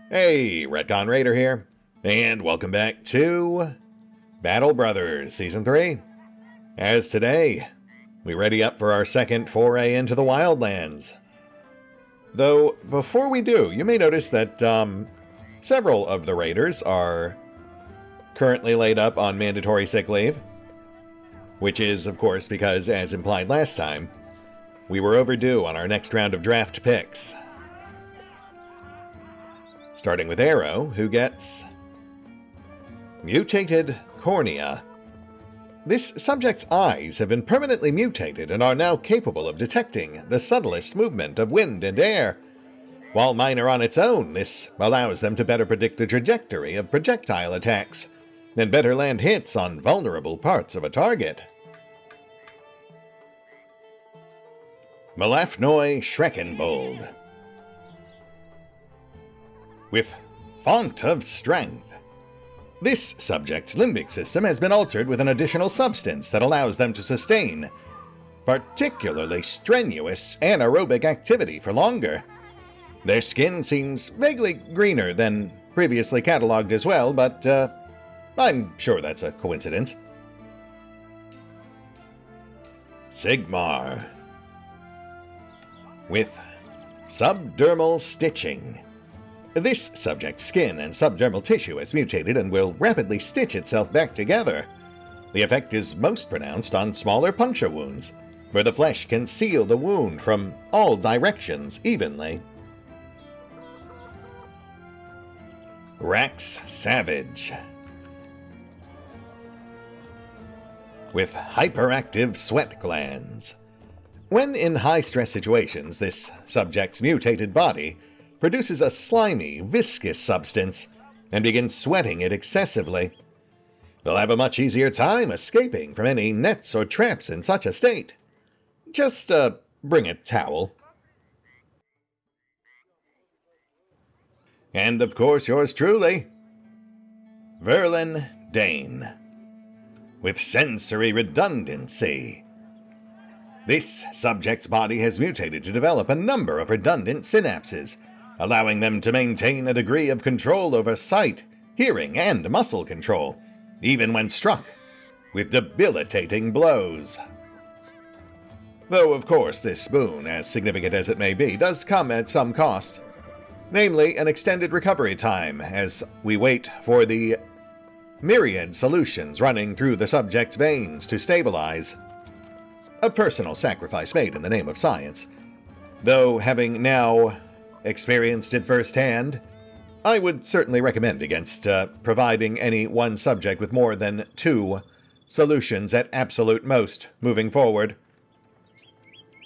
Hey, RetconRaider here, and welcome back to Battle Brothers Season 3. As today, we ready up for our second foray into the wildlands. Though, before we do, you may notice that several of the raiders are currently laid up on mandatory sick leave. Which is, of course, because, as implied last time, we were overdue on our next round of draft picks. Starting with Arrow, who gets mutated cornea. This subject's eyes have been permanently mutated and are now capable of detecting the subtlest movement of wind and air. While minor on its own, this allows them to better predict the trajectory of projectile attacks and better land hits on vulnerable parts of a target. Malafnoy Shrekenbold. With Font of Strength. This subject's limbic system has been altered with an additional substance that allows them to sustain particularly strenuous anaerobic activity for longer. Their skin seems vaguely greener than previously cataloged as well, but I'm sure that's a coincidence. Seymore. With Subdermal Stitching. This subject's skin and subdermal tissue has mutated and will rapidly stitch itself back together. The effect is most pronounced on smaller puncture wounds, where the flesh can seal the wound from all directions evenly. Rax Savage. With hyperactive sweat glands. When in high-stress situations, this subject's mutated body produces a slimy, viscous substance and begins sweating it excessively. They'll have a much easier time escaping from any nets or traps in such a state. Just bring a towel. And of course yours truly, Verlin Dane. With sensory redundancy. This subject's body has mutated to develop a number of redundant synapses, allowing them to maintain a degree of control over sight, hearing, and muscle control, even when struck with debilitating blows. Though, of course, this boon, as significant as it may be, does come at some cost, namely an extended recovery time as we wait for the myriad solutions running through the subject's veins to stabilize. A personal sacrifice made in the name of science, though having now experienced it firsthand, I would certainly recommend against providing any one subject with more than 2 solutions at absolute most moving forward.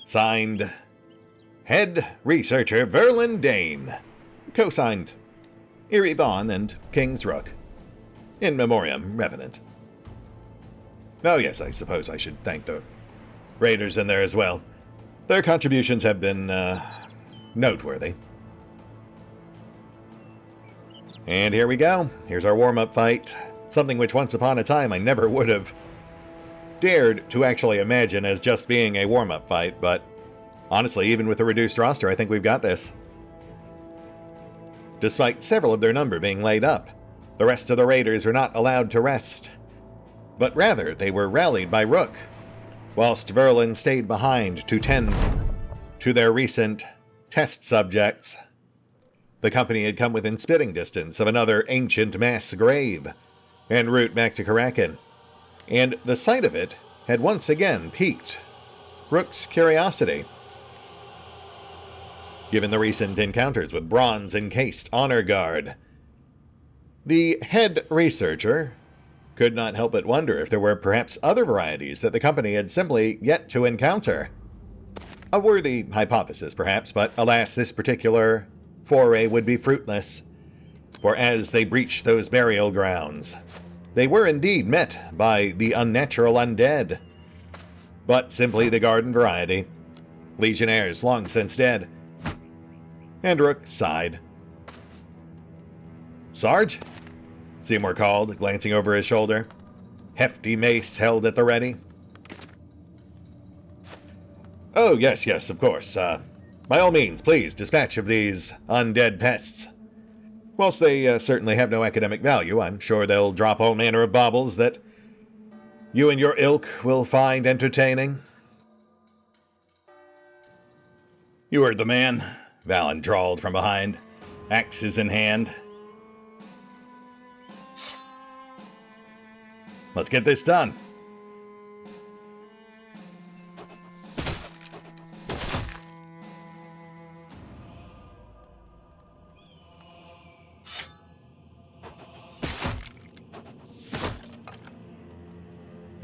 Signed, Head Researcher Verlin Dane. Co-signed, Eerie Vaughn and King's Rook. In memoriam, Revenant. Oh yes, I suppose I should thank the Raiders in there as well. Their contributions have been noteworthy. And here we go. Here's our warm-up fight. Something which once upon a time I never would have dared to actually imagine as just being a warm-up fight, but honestly, even with a reduced roster, I think we've got this. Despite several of their number being laid up, the rest of the Raiders were not allowed to rest, but rather they were rallied by Rook, whilst Verlin stayed behind to tend to their recent test subjects. The company had come within spitting distance of another ancient mass grave, en route back to Karakin, and the sight of it had once again piqued Rook's curiosity. Given the recent encounters with bronze-encased honor guard, the head researcher could not help but wonder if there were perhaps other varieties that the company had simply yet to encounter. A worthy hypothesis, perhaps, but alas, this particular foray would be fruitless, for as they breached those burial grounds, they were indeed met by the unnatural undead, but simply the garden variety, legionnaires long since dead. And Rook sighed. "Sarge?" Seymore called, glancing over his shoulder. Hefty mace held at the ready. "Oh, yes, of course. By all means, please dispatch of these undead pests." Whilst they certainly have no academic value, I'm sure they'll drop all manner of baubles that you and your ilk will find entertaining. You heard the man, Valen drawled from behind, axes in hand. Let's get this done.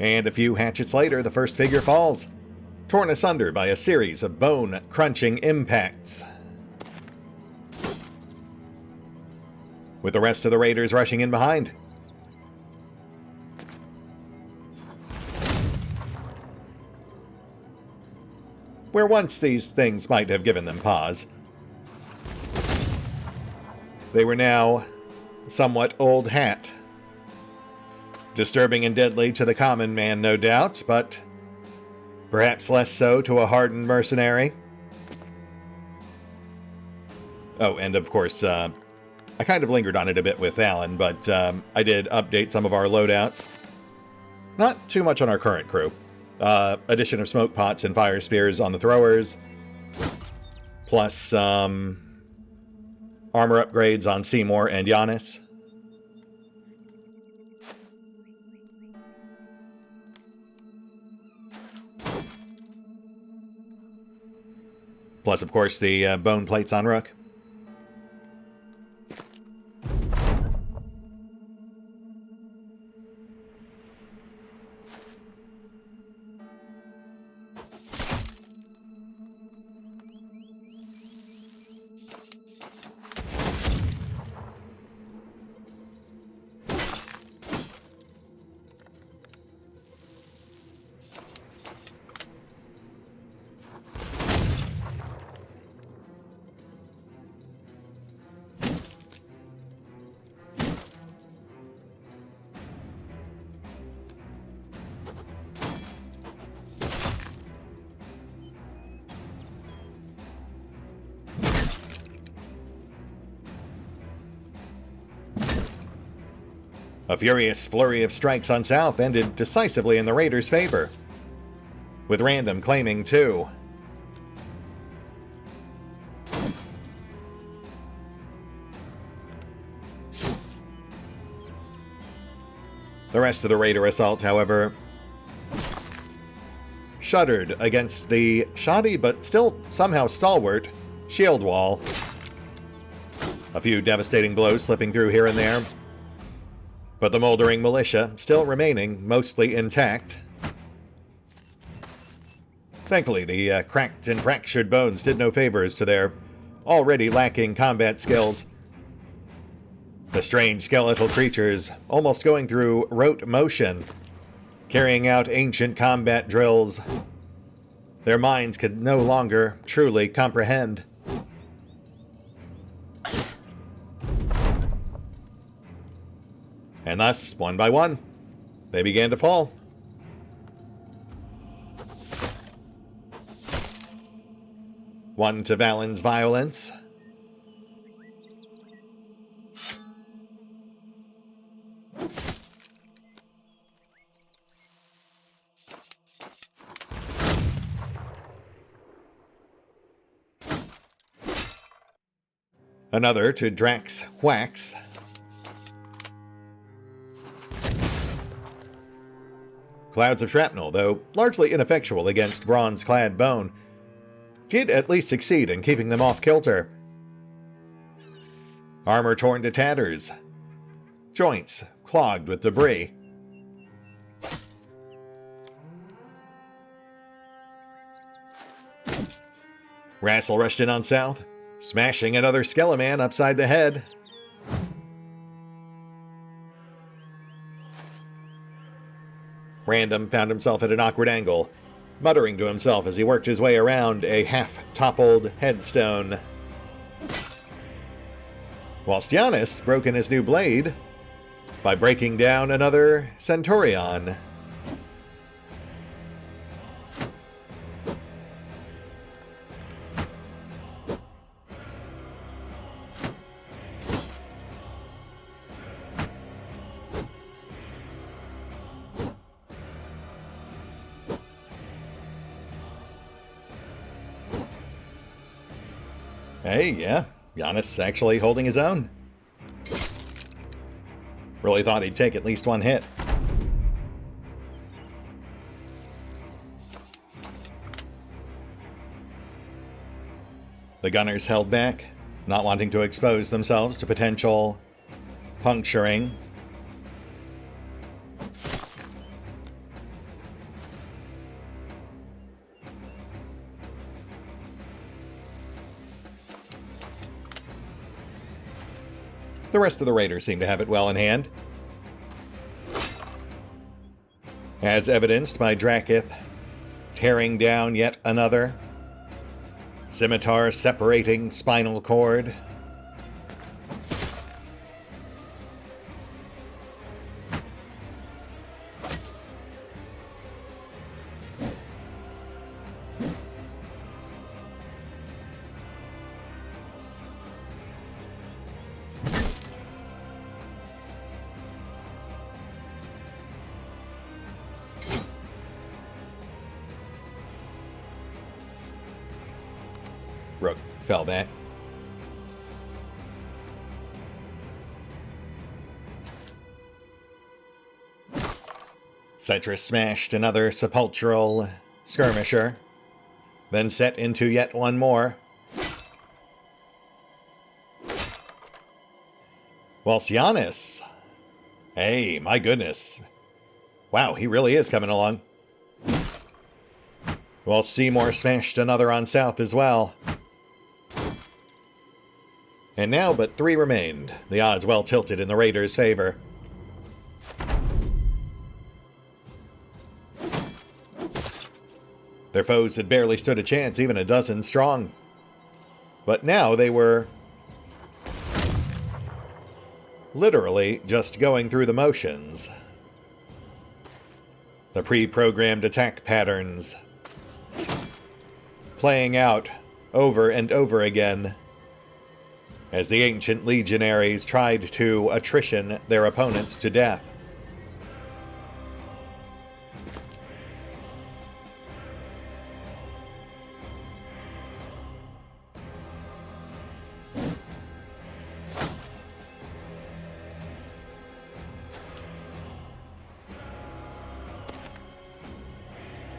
And a few hatchets later, the first figure falls, torn asunder by a series of bone-crunching impacts. With the rest of the raiders rushing in behind. Where once these things might have given them pause, they were now somewhat old hat. Disturbing and deadly to the common man, no doubt, but perhaps less so to a hardened mercenary. Oh, and of course, I kind of lingered on it a bit with Alan, but I did update some of our loadouts. Not too much on our current crew. Addition of smoke pots and fire spears on the throwers, plus armor upgrades on Seymore and Giannis. Plus, of course, the bone plates on Rook. A furious flurry of strikes on South ended decisively in the Raiders' favor, with Random claiming 2. The rest of the Raider assault, however, shuddered against the shoddy but still somehow stalwart shield wall. A few devastating blows slipping through here and there, but the moldering militia still remaining mostly intact. Thankfully, the cracked and fractured bones did no favors to their already lacking combat skills. The strange skeletal creatures almost going through rote motion, carrying out ancient combat drills their minds could no longer truly comprehend. And thus, one by one, they began to fall. One to Valen's violence. Another to Drax Whax. Clouds of shrapnel, though largely ineffectual against bronze-clad bone, did at least succeed in keeping them off kilter. Armor torn to tatters, joints clogged with debris. Rassel rushed in on South, smashing another Skeleman upside the head. Random found himself at an awkward angle, muttering to himself as he worked his way around a half-toppled headstone. Whilst Giannis broke in his new blade by breaking down another Centurion. Hey, yeah, Giannis actually holding his own. Really thought he'd take at least one hit. The gunners held back, not wanting to expose themselves to potential puncturing. The rest of the raiders seem to have it well in hand, as evidenced by Drakiith tearing down yet another scimitar separating spinal cord. Rook fell back. Citrus smashed another sepulchral skirmisher, then set into yet one more. While Giannis, hey, my goodness. Wow, he really is coming along. While Seymore smashed another on south as well. And now but 3 remained, the odds well tilted in the Raiders' favor. Their foes had barely stood a chance, even a dozen strong. But now they were literally just going through the motions. The pre-programmed attack patterns playing out over and over again as the ancient legionaries tried to attrition their opponents to death.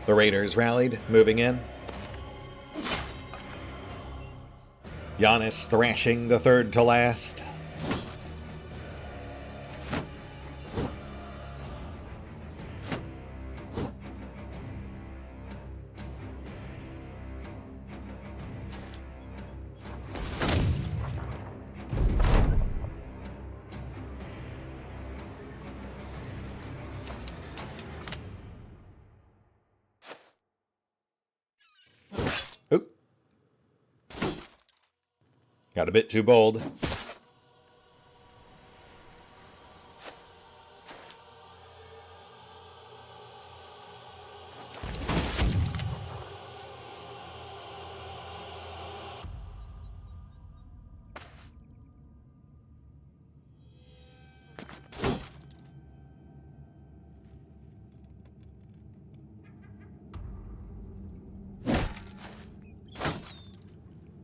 The Raiders rallied, moving in. Giannis thrashing the third to last. Oop. Got a bit too bold.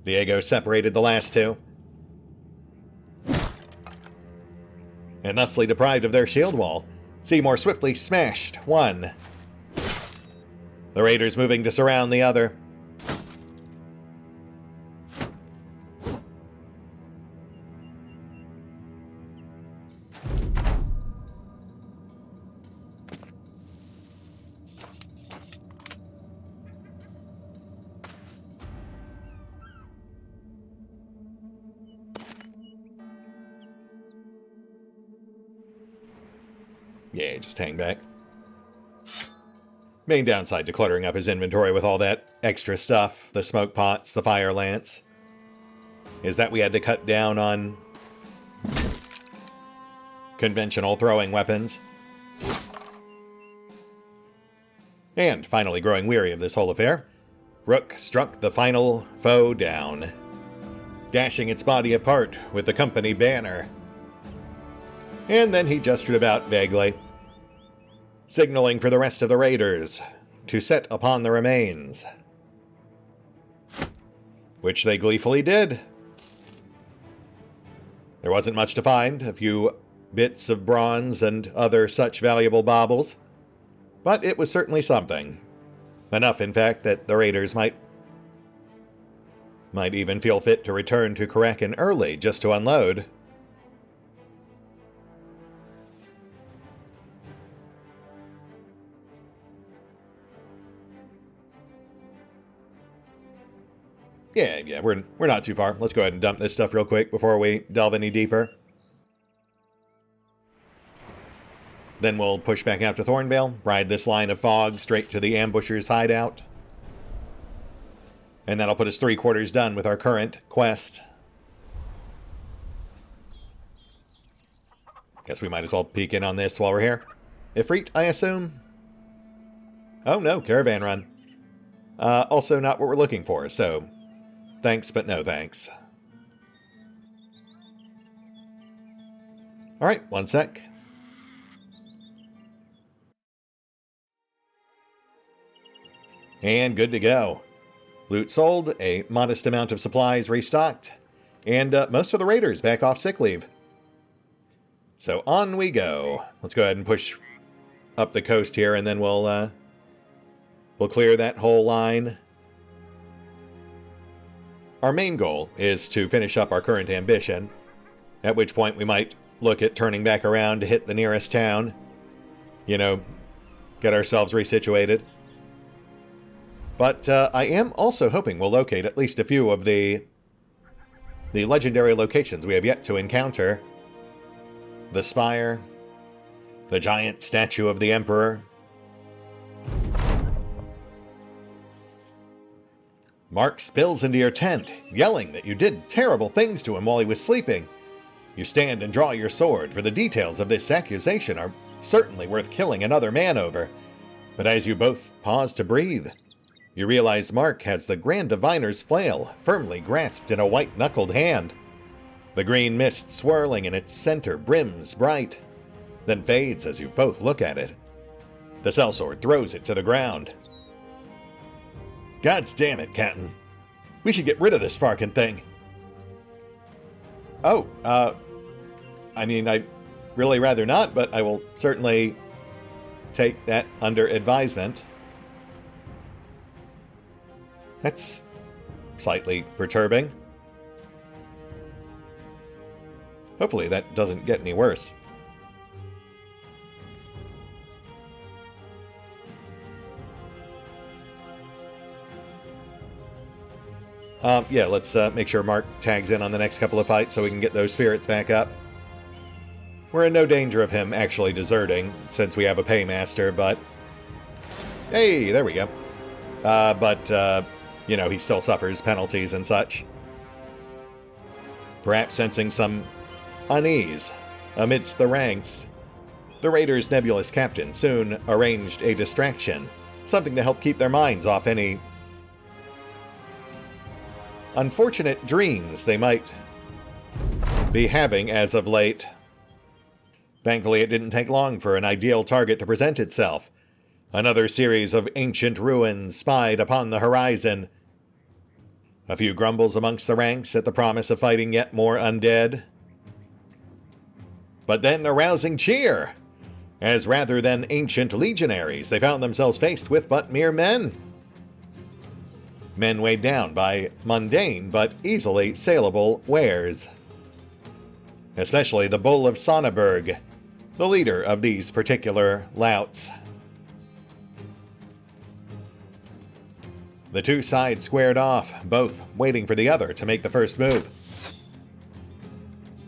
Diego separated the last two, and thusly deprived of their shield wall. Seymore swiftly smashed one. The Raiders moving to surround the other. Yeah, just hang back. Main downside to cluttering up his inventory with all that extra stuff, the smoke pots, the fire lance, is that we had to cut down on conventional throwing weapons. And finally growing weary of this whole affair, Rook struck the final foe down, dashing its body apart with the company banner. And then he gestured about vaguely, signaling for the rest of the raiders to set upon the remains. which they gleefully did. There wasn't much to find, a few bits of bronze and other such valuable baubles, but it was certainly something. Enough, in fact, that the raiders might even feel fit to return to Karakin early just to unload. Yeah, we're not too far. Let's go ahead and dump this stuff real quick before we delve any deeper. Then we'll push back out to Thornvale, ride this line of fog straight to the ambusher's hideout. And that'll put us 3/4 done with our current quest. Guess we might as well peek in on this while we're here. Ifrit, I assume? Oh no, caravan run. Also not what we're looking for, so thanks, but no thanks. Alright, one sec. And good to go. Loot sold, a modest amount of supplies restocked, and most of the raiders back off sick leave. So on we go. Let's go ahead and push up the coast here, and then we'll clear that whole line. Our main goal is to finish up our current ambition, at which point we might look at turning back around to hit the nearest town. You know, get ourselves resituated. But I am also hoping we'll locate at least a few of the legendary locations we have yet to encounter. The Spire, the giant statue of the Emperor. Mark spills into your tent, yelling that you did terrible things to him while he was sleeping. You stand and draw your sword, for the details of this accusation are certainly worth killing another man over. But as you both pause to breathe, you realize Mark has the Grand Diviner's flail firmly grasped in a white-knuckled hand. The green mist swirling in its center brims bright, then fades as you both look at it. The sellsword throws it to the ground. Gods damn it, Captain. We should get rid of this Farkin thing. Oh, I mean, I'd really rather not, but I will certainly take that under advisement. That's slightly perturbing. Hopefully that doesn't get any worse. Yeah, let's make sure Mark tags in on the next couple of fights so we can get those spirits back up. We're in no danger of him actually deserting, since we have a paymaster, but... Hey, there we go. You know, he still suffers penalties and such. Perhaps sensing some unease amidst the ranks, the raiders' nebulous captain soon arranged a distraction, something to help keep their minds off any unfortunate dreams they might be having as of late. Thankfully, it didn't take long for an ideal target to present itself. Another series of ancient ruins spied upon the horizon. A few grumbles amongst the ranks at the promise of fighting yet more undead. But then a rousing cheer, as rather than ancient legionaries, they found themselves faced with but mere men. Men weighed down by mundane but easily saleable wares. Especially the Bull of Sonneberg, the leader of these particular louts. The two sides squared off, both waiting for the other to make the first move.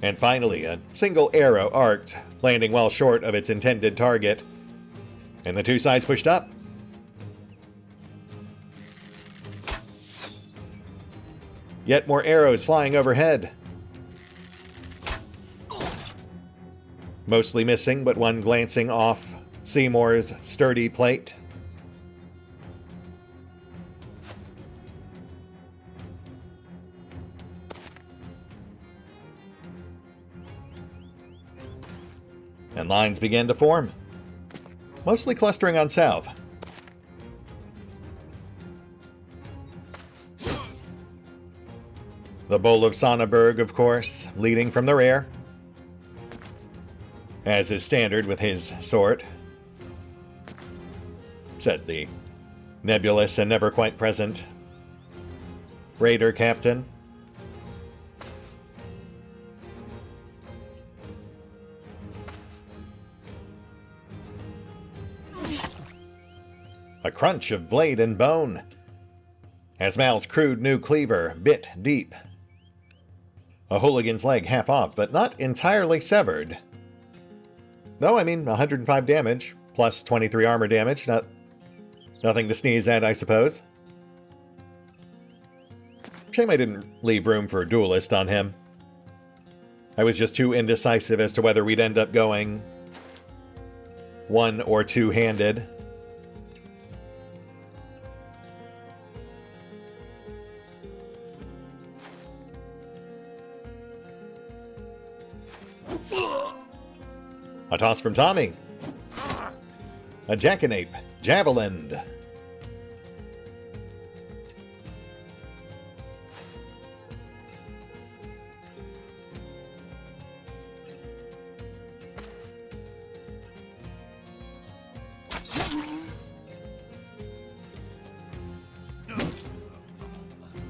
And finally, a single arrow arced, landing well short of its intended target. And the two sides pushed up. Yet more arrows flying overhead. Mostly missing, but one glancing off Seymour's sturdy plate. And lines began to form, mostly clustering on south. The Bull of Sonneberg, of course, leading from the rear, as is standard with his sort, said the nebulous and never quite present Raider Captain. A crunch of blade and bone, as Mal's crude new cleaver bit deep. A hooligan's leg half off, but not entirely severed. No, I mean, 105 damage, plus 23 armor damage, nothing to sneeze at, I suppose. Shame I didn't leave room for a duelist on him. I was just too indecisive as to whether we'd end up going one or two-handed. A toss from Tommy. A jackanape, javelin.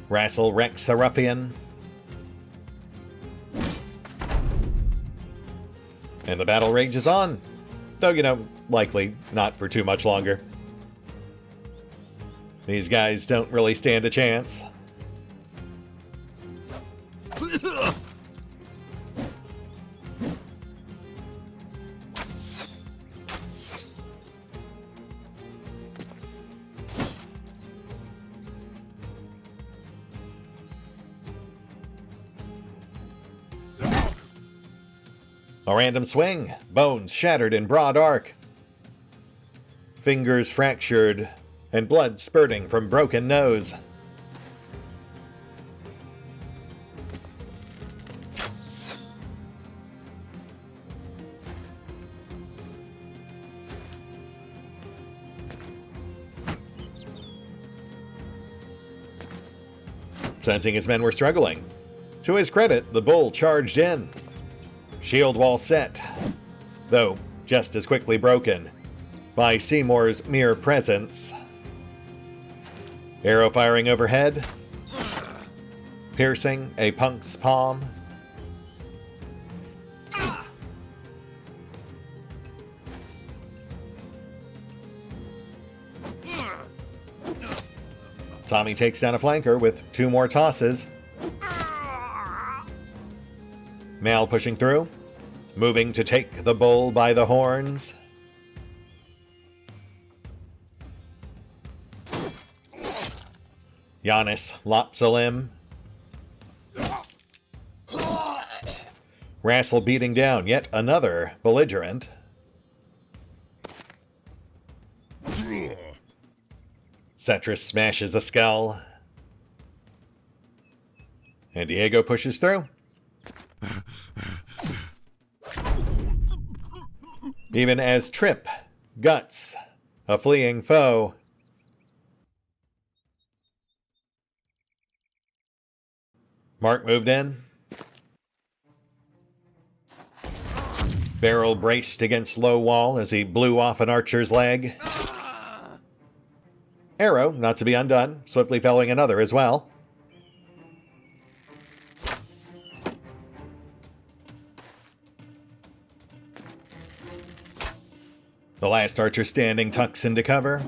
Wrestle Rex a ruffian. And the battle rages on. Though, you know, likely not for too much longer. These guys don't really stand a chance. A random swing, bones shattered in broad arc. Fingers fractured, and blood spurting from broken nose. Sensing his men were struggling. To his credit, the bull charged in. Shield wall set, though just as quickly broken by Seymour's mere presence. Arrow firing overhead, piercing a punk's palm. Tommy takes down a flanker with two more tosses. Mal pushing through, moving to take the bull by the horns. Giannis lops a limb. Wrestle beating down yet another belligerent. Cetrus smashes a skull. And Diego pushes through. Even as Trip guts a fleeing foe. Mark moved in. Barrel braced against low wall as he blew off an archer's leg. Arrow, not to be undone, swiftly felling another as well. The last archer standing tucks into cover.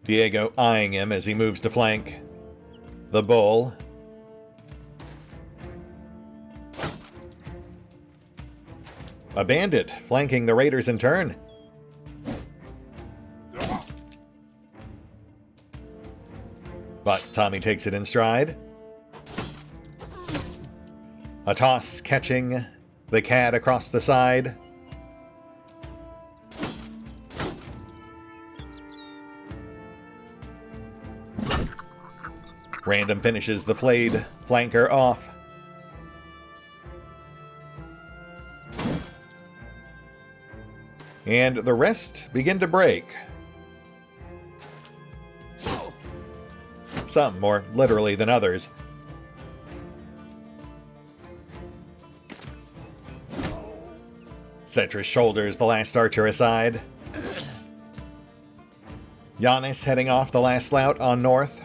Diego eyeing him as he moves to flank the bull. A bandit flanking the raiders in turn. But Tommy takes it in stride. A toss catching the cat across the side. Random finishes the flayed flanker off. And the rest begin to break. some more literally than others. Setris shoulders the last archer aside. Giannis heading off the last lout on north.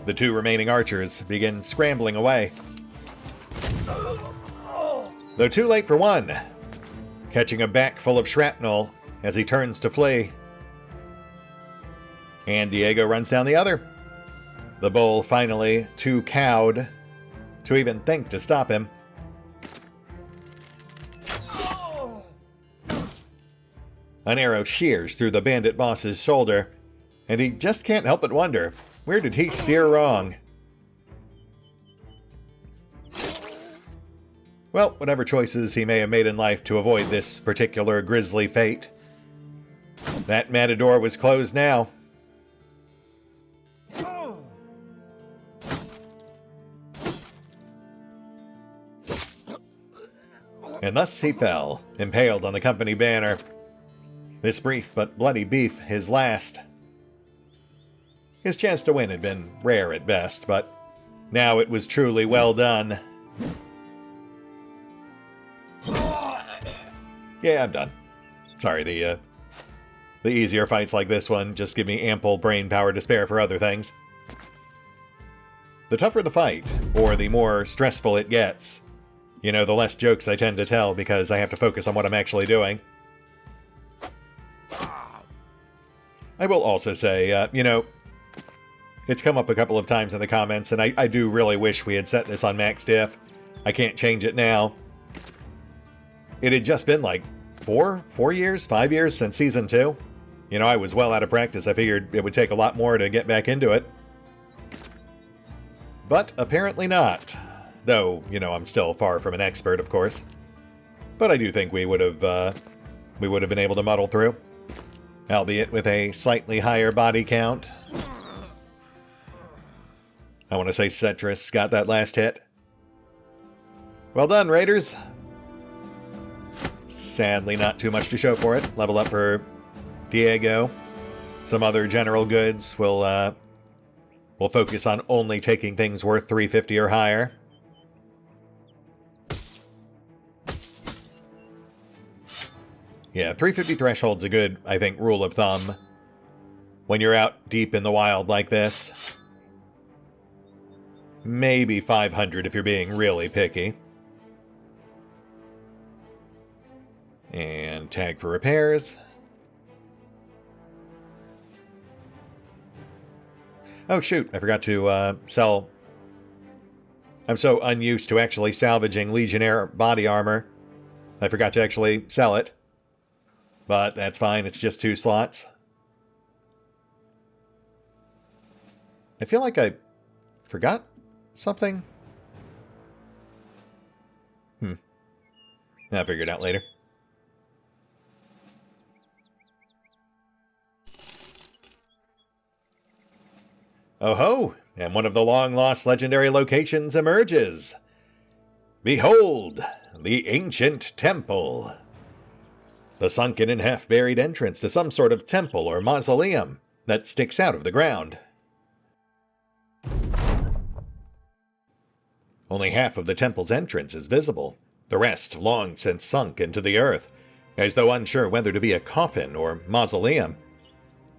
The two remaining archers begin scrambling away. Though too late for one, catching a back full of shrapnel as he turns to flee. And Diego runs down the other. The bull finally too cowed to even think to stop him. An arrow shears through the bandit boss's shoulder, and he just can't help but wonder, where did he steer wrong? Well, whatever choices he may have made in life to avoid this particular grisly fate, that matador was closed now. And thus he fell, impaled on the company banner. This brief but bloody beef, his last. His chance to win had been rare at best, but now it was truly well done. Yeah, I'm done. Sorry, the easier fights like this one just give me ample brain power to spare for other things. The tougher the fight, or the more stressful it gets, you know, the less jokes I tend to tell because I have to focus on what I'm actually doing. I will also say, you know, it's come up a couple of times in the comments, and I do really wish we had set this on max diff. I can't change it now. It had just been like 5 years since Season 2. You know, I was well out of practice. I figured it would take a lot more to get back into it. But apparently not. Though, you know, I'm still far from an expert, of course. But I do think we would have been able to muddle through. Albeit with a slightly higher body count. I want to say Setris got that last hit. Well done, Raiders. Sadly, not too much to show for it. Level up for Diego. Some other general goods will focus on only taking things worth 350 or higher. Yeah, 350 threshold's a good, I think, rule of thumb when you're out deep in the wild like this. Maybe 500 if you're being really picky. And tag for repairs. Oh shoot, I forgot to sell. I'm so unused to actually salvaging Legionnaire body armor. I forgot to actually sell it. But that's fine, it's just 2 slots. I feel like I forgot something. I'll figure it out later. Oh ho! And one of the long-lost legendary locations emerges. Behold, the ancient temple. The sunken and half-buried entrance to some sort of temple or mausoleum that sticks out of the ground. Only half of the temple's entrance is visible, the rest long since sunk into the earth, as though unsure whether to be a coffin or mausoleum.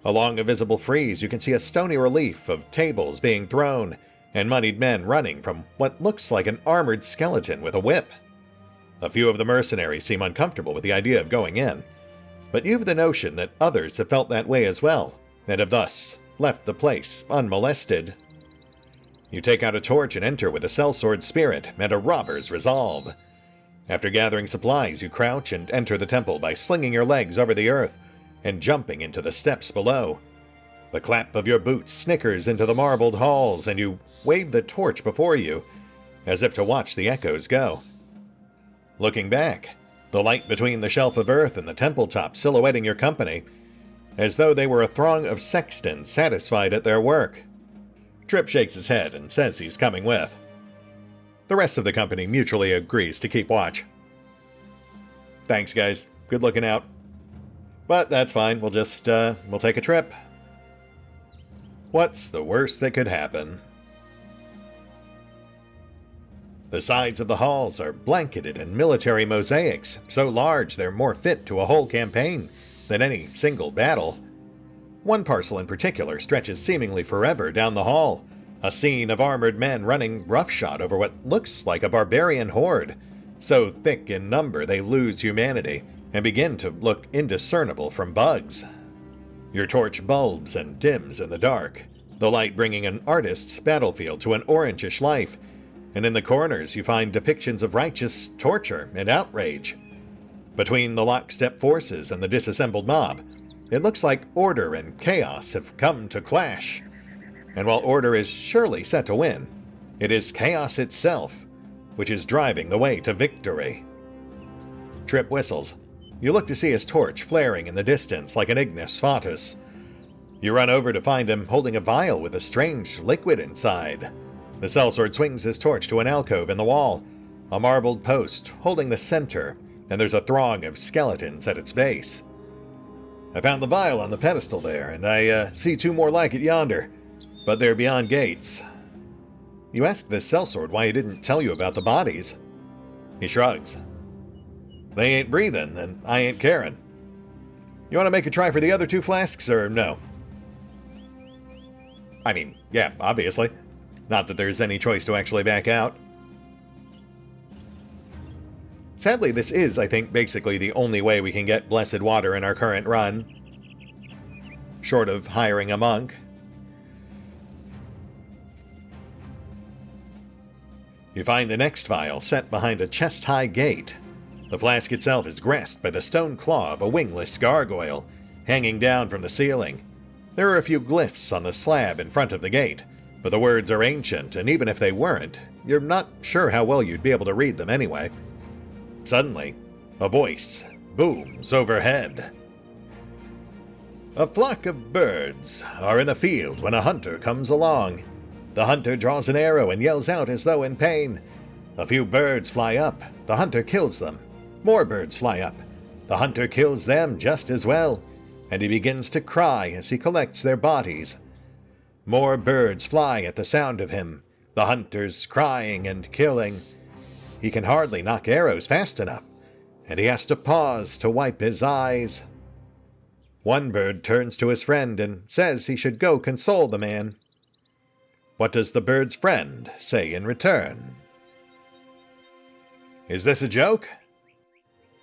Along a visible frieze, you can see a stony relief of tables being thrown and moneyed men running from what looks like an armored skeleton with a whip. A few of the mercenaries seem uncomfortable with the idea of going in, but you've the notion that others have felt that way as well, and have thus left the place unmolested. You take out a torch and enter with a sellsword spirit and a robber's resolve. After gathering supplies, you crouch and enter the temple by slinging your legs over the earth and jumping into the steps below. The clap of your boots snickers into the marbled halls, and you wave the torch before you, as if to watch the echoes go. Looking back, the light between the shelf of earth and the temple top silhouetting your company, as though they were a throng of sextons satisfied at their work. Trip shakes his head and says he's coming with. The rest of the company mutually agrees to keep watch. Thanks, guys. Good looking out. But that's fine, we'll take a trip. What's the worst that could happen? The sides of the halls are blanketed in military mosaics, so large they're more fit to a whole campaign than any single battle. One parcel in particular stretches seemingly forever down the hall, a scene of armored men running roughshod over what looks like a barbarian horde, so thick in number they lose humanity and begin to look indiscernible from bugs. Your torch bulbs and dims in the dark, the light bringing an artist's battlefield to an orangish life, and in the corners you find depictions of righteous torture and outrage. Between the lockstep forces and the disassembled mob, it looks like order and chaos have come to clash. And while order is surely set to win, it is chaos itself which is driving the way to victory. Trip whistles. You look to see his torch flaring in the distance like an ignis fatuus. You run over to find him holding a vial with a strange liquid inside. The sellsword swings his torch to an alcove in the wall, a marbled post holding the center, and there's a throng of skeletons at its base. I found the vial on the pedestal there, and I see two more like it yonder, but they're beyond gates. You ask this sellsword why he didn't tell you about the bodies. He shrugs. They ain't breathing, and I ain't caring. You want to make a try for the other two flasks, or no? I mean, yeah, obviously. Not that there's any choice to actually back out. Sadly, this is, I think, basically the only way we can get blessed water in our current run. Short of hiring a monk. You find the next vial set behind a chest-high gate. The flask itself is grasped by the stone claw of a wingless gargoyle, hanging down from the ceiling. There are a few glyphs on the slab in front of the gate, but the words are ancient, and even if they weren't, you're not sure how well you'd be able to read them anyway. Suddenly, a voice booms overhead. A flock of birds are in a field when a hunter comes along. The hunter draws an arrow and yells out as though in pain. A few birds fly up. The hunter kills them. More birds fly up. The hunter kills them just as well, and he begins to cry as he collects their bodies. More birds fly at the sound of him, the hunter's crying and killing. He can hardly knock arrows fast enough, and he has to pause to wipe his eyes. One bird turns to his friend and says he should go console the man. What does the bird's friend say in return? Is this a joke?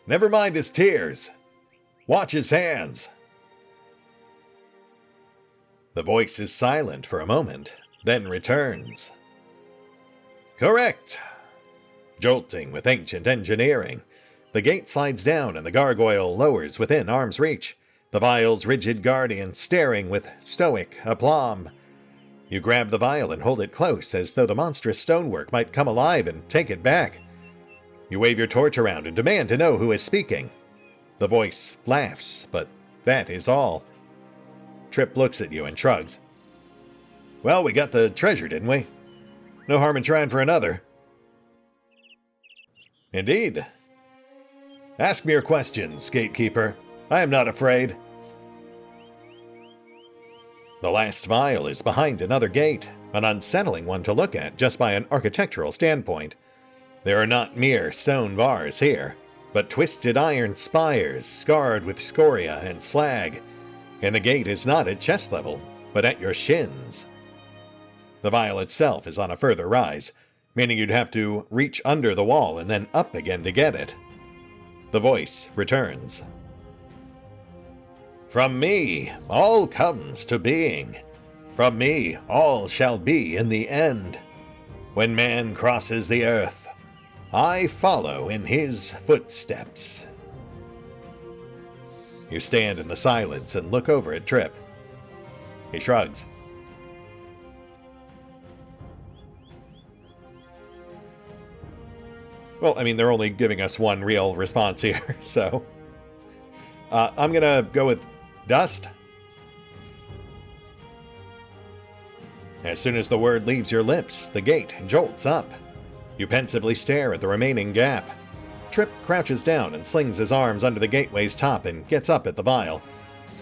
Never mind his tears. Watch his hands. The voice is silent for a moment, then returns. Correct! Jolting with ancient engineering, the gate slides down and the gargoyle lowers within arm's reach, the vial's rigid guardian staring with stoic aplomb. You grab the vial and hold it close as though the monstrous stonework might come alive and take it back. You wave your torch around and demand to know who is speaking. The voice laughs, but that is all. Trip looks at you and shrugs. Well, we got the treasure, didn't we? No harm in trying for another. Indeed. Ask me your questions, gatekeeper. I am not afraid. The last vial is behind another gate, an unsettling one to look at just by an architectural standpoint. There are not mere stone bars here, but twisted iron spires scarred with scoria and slag, and the gate is not at chest level, but at your shins. The vial itself is on a further rise, meaning you'd have to reach under the wall and then up again to get it. The voice returns. From me, all comes to being. From me, all shall be in the end. When man crosses the earth, I follow in his footsteps. You stand in the silence and look over at Trip. He shrugs. Well, I mean, they're only giving us one real response here, so... I'm gonna go with dust. As soon as the word leaves your lips, the gate jolts up. You pensively stare at the remaining gap. Trip crouches down and slings his arms under the gateway's top and gets up at the vial.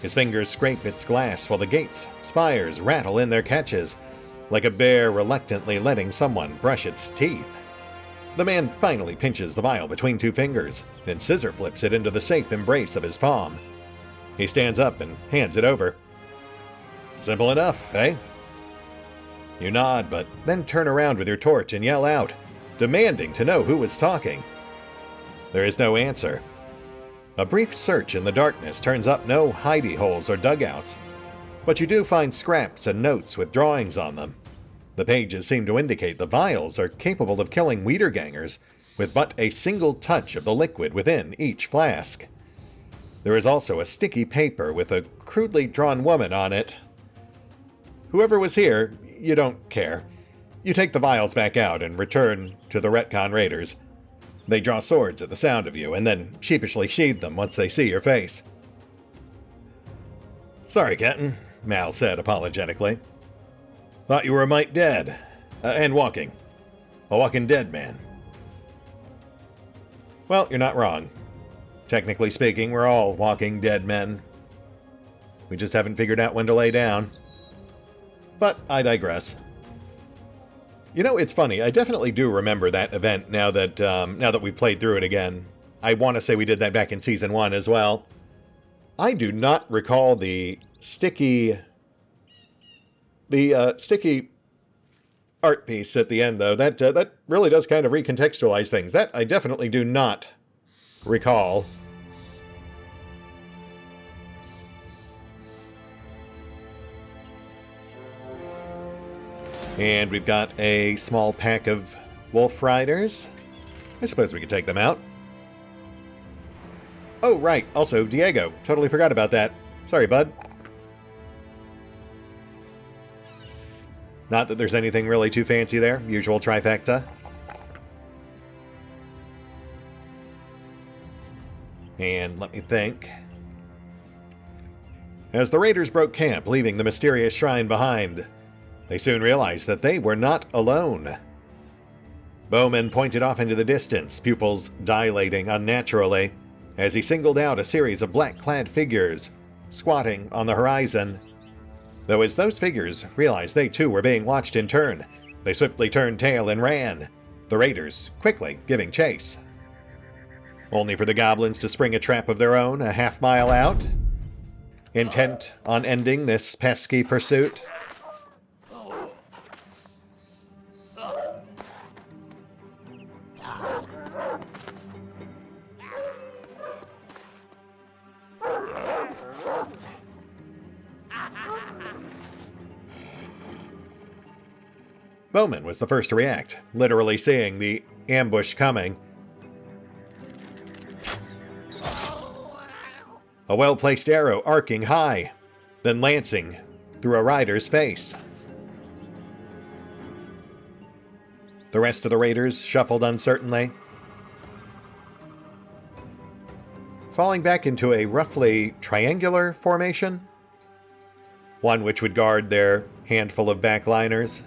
His fingers scrape its glass while the gate's spires rattle in their catches, like a bear reluctantly letting someone brush its teeth. The man finally pinches the vial between two fingers, then scissor flips it into the safe embrace of his palm. He stands up and hands it over. Simple enough, eh? You nod, but then turn around with your torch and yell out, demanding to know who was talking. There is no answer. A brief search in the darkness turns up no hidey holes or dugouts, but you do find scraps and notes with drawings on them. The pages seem to indicate the vials are capable of killing Wiedergangers with but a single touch of the liquid within each flask. There is also a sticky paper with a crudely drawn woman on it. Whoever was here, you don't care. You take the vials back out and return to the RetconRaiders. They draw swords at the sound of you and then sheepishly sheathe them once they see your face. Sorry, Captain, Mal said apologetically. Thought you were a mite dead. And walking. A walking dead man. Well, you're not wrong. Technically speaking, we're all walking dead men. We just haven't figured out when to lay down. But I digress. You know, it's funny. I definitely do remember that event now that we've played through it again. I want to say we did that back in Season 1 as well. I do not recall the sticky art piece at the end, though. That really does kind of recontextualize things. That I definitely do not recall. And we've got a small pack of wolf riders. I suppose we could take them out. Oh, right. Also, Diego. Totally forgot about that. Sorry, bud. Not that there's anything really too fancy there. Usual trifecta. And let me think. As the raiders broke camp, leaving the mysterious shrine behind, they soon realized that they were not alone. Bowman pointed off into the distance, pupils dilating unnaturally, as he singled out a series of black-clad figures squatting on the horizon. Though as those figures realized they too were being watched in turn, they swiftly turned tail and ran, the raiders quickly giving chase. Only for the goblins to spring a trap of their own a half-mile out, intent on ending this pesky pursuit. Bowman was the first to react, literally seeing the ambush coming. A well-placed arrow arcing high, then lancing through a rider's face. The rest of the raiders shuffled uncertainly, falling back into a roughly triangular formation, one which would guard their handful of backliners.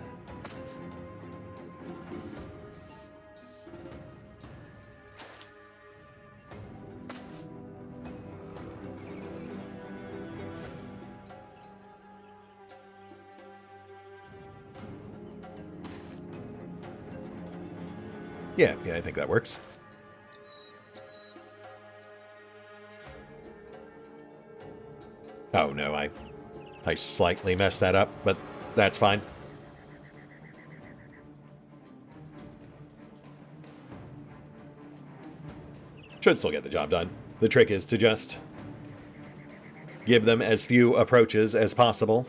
Yeah, I think that works. Oh no, I slightly messed that up, but that's fine. Should still get the job done. The trick is to just give them as few approaches as possible.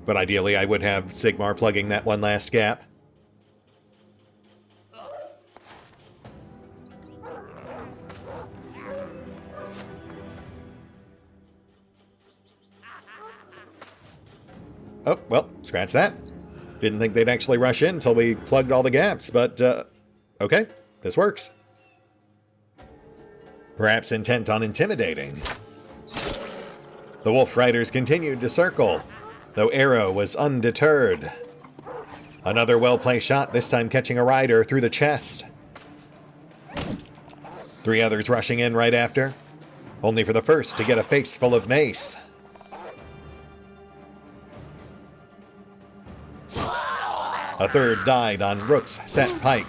But ideally, I would have Sigmar plugging that one last gap. Oh, well, scratch that. Didn't think they'd actually rush in until we plugged all the gaps, but, okay, this works. Perhaps intent on intimidating. The The wolf riders continued to circle, though Arrow was undeterred. Another well-placed shot, this time catching a rider through the chest. 3 others rushing in right after, only for the first to get a face full of mace. A third died on Rook's set pike.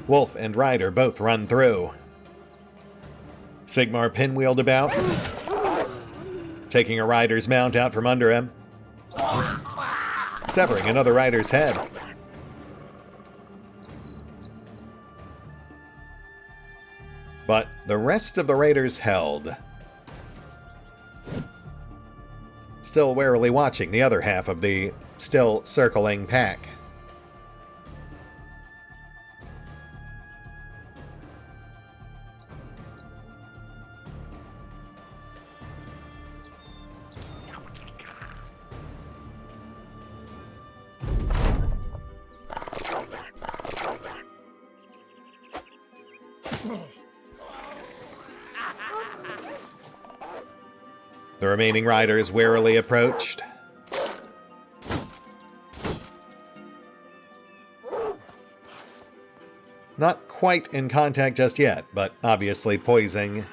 Wolf and rider both run through. Seymore pinwheeled about, taking a rider's mount out from under him, severing another rider's head. But the rest of the raiders held, still warily watching the other half of the still circling pack. The remaining riders warily approached. Not quite in contact just yet, but obviously poising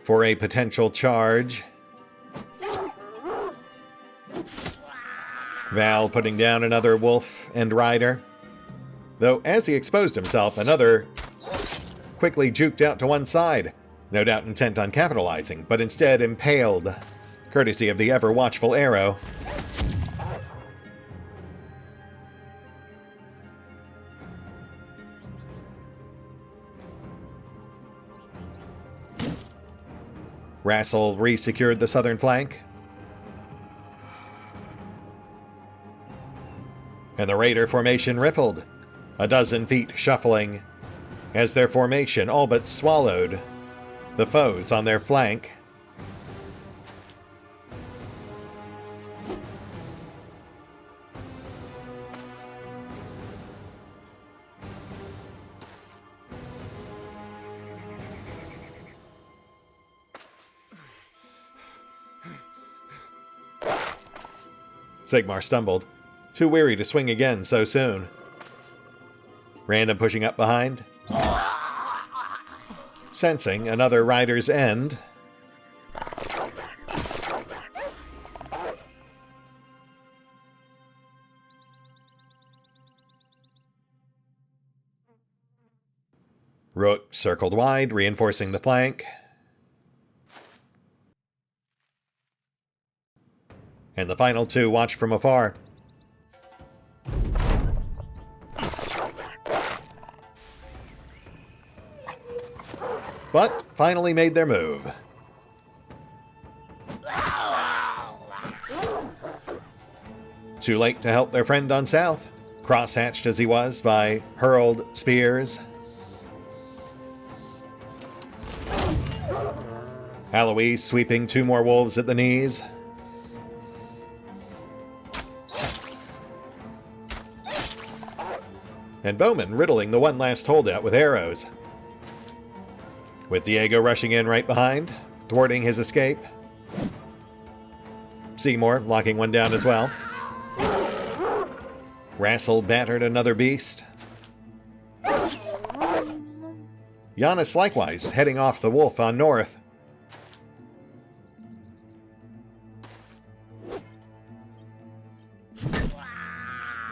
for a potential charge. Val putting down another wolf and rider. Though as he exposed himself, another quickly juked out to one side. No doubt intent on capitalizing, but instead impaled, courtesy of the ever-watchful Arrow. Rassel re-secured the southern flank. And the raider formation rippled, a dozen feet shuffling, as their formation all but swallowed the foes on their flank. Seymore stumbled, too weary to swing again so soon. Random pushing up behind. Censing another rider's end. Rook circled wide, reinforcing the flank. And the final 2 watched from afar. But finally made their move. Too late to help their friend on south, crosshatched as he was by hurled spears. Alois sweeping 2 more wolves at the knees. And Bowman riddling the one last holdout with arrows. With Diego rushing in right behind, thwarting his escape. Seymore locking one down as well. Rassel battered another beast. Giannis likewise heading off the wolf on north.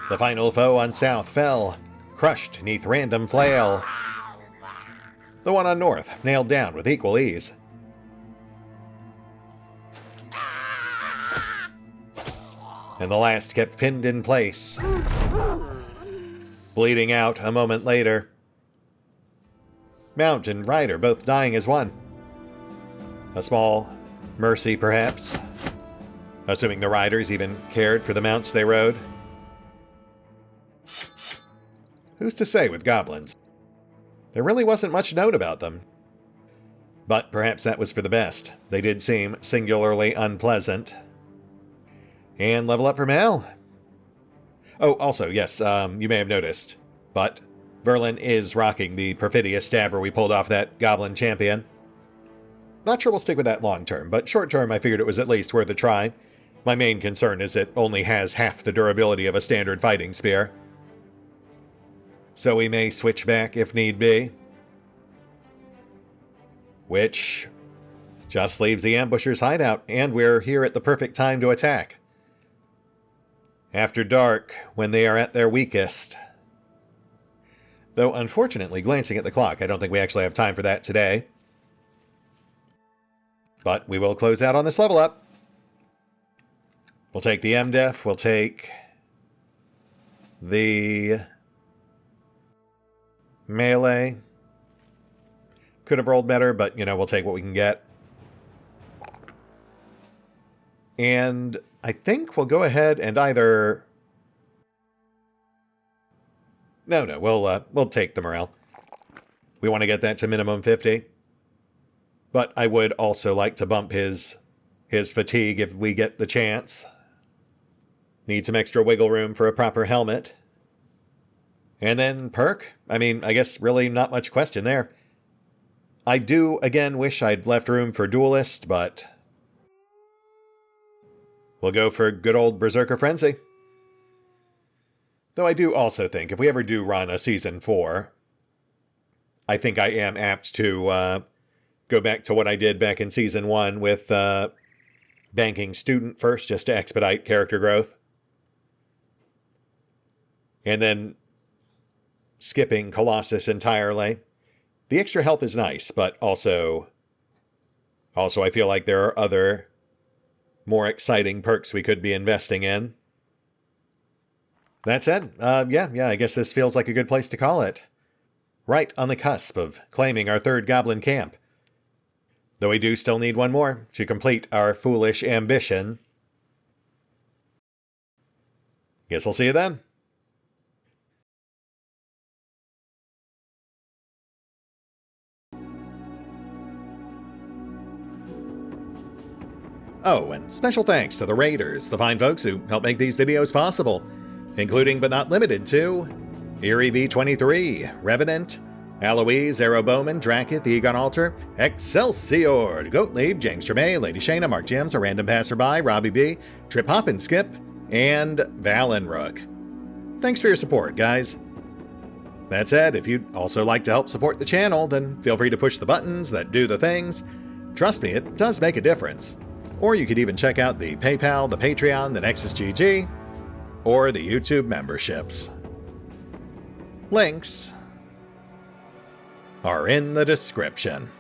The final foe on south fell, crushed neath random flail. The one on north nailed down with equal ease. And the last kept pinned in place, bleeding out a moment later. Mount and rider both dying as one. A small mercy, perhaps, assuming the riders even cared for the mounts they rode. Who's to say with goblins? There really wasn't much known about them. But perhaps that was for the best. They did seem singularly unpleasant. And level up for Mal. Oh, also, yes, you may have noticed, but Verlin is rocking the perfidious stabber we pulled off that goblin champion. not sure we'll stick with that long term, but short term I figured it was at least worth a try. My main concern is it only has half the durability of a standard fighting spear. So we may switch back if need be. Which just leaves the ambusher's hideout, and we're here at the perfect time to attack. After dark, when they are at their weakest. Though, unfortunately, glancing at the clock, I don't think we actually have time for that today. But we will close out on this level up. We'll take the MDef, we'll take the melee. Could have rolled better, but, we'll take what we can get. And I think we'll go ahead and either... No, we'll take the morale. We want to get that to minimum 50. But I would also like to bump his fatigue if we get the chance. Need some extra wiggle room for a proper helmet. And then perk. I guess really not much question there. I do, again, wish I'd left room for Duelist, but we'll go for good old Berserker Frenzy. Though I do also think, if we ever do run a Season 4, I think I am apt to go back to what I did back in Season 1 with banking Student first, just to expedite character growth. And then skipping Colossus entirely. The extra health is nice, but also I feel like there are other more exciting perks we could be investing in. That said, yeah, I guess this feels like a good place to call it. Right on the cusp of claiming our third Goblin camp. Though we do still need one more to complete our foolish ambition. Guess I'll see you then. Oh, and special thanks to the Raiders, the fine folks who help make these videos possible, including but not limited to Eerie V23, Revenant, Alois, Arrow Bowman, Drakiith, EgonAlter, Exsellsior, Gottlieb, James Trimmier, Lady Shayna, Mark Giemza, RandomPassrby, RobbyB, Triphoppenskip, and Valinrook. Thanks for your support, guys. That said, if you'd also like to help support the channel, then feel free to push the buttons that do the things. Trust me, it does make a difference. Or you could even check out the PayPal, the Patreon, the Nexus GG, or the YouTube memberships. Links are in the description.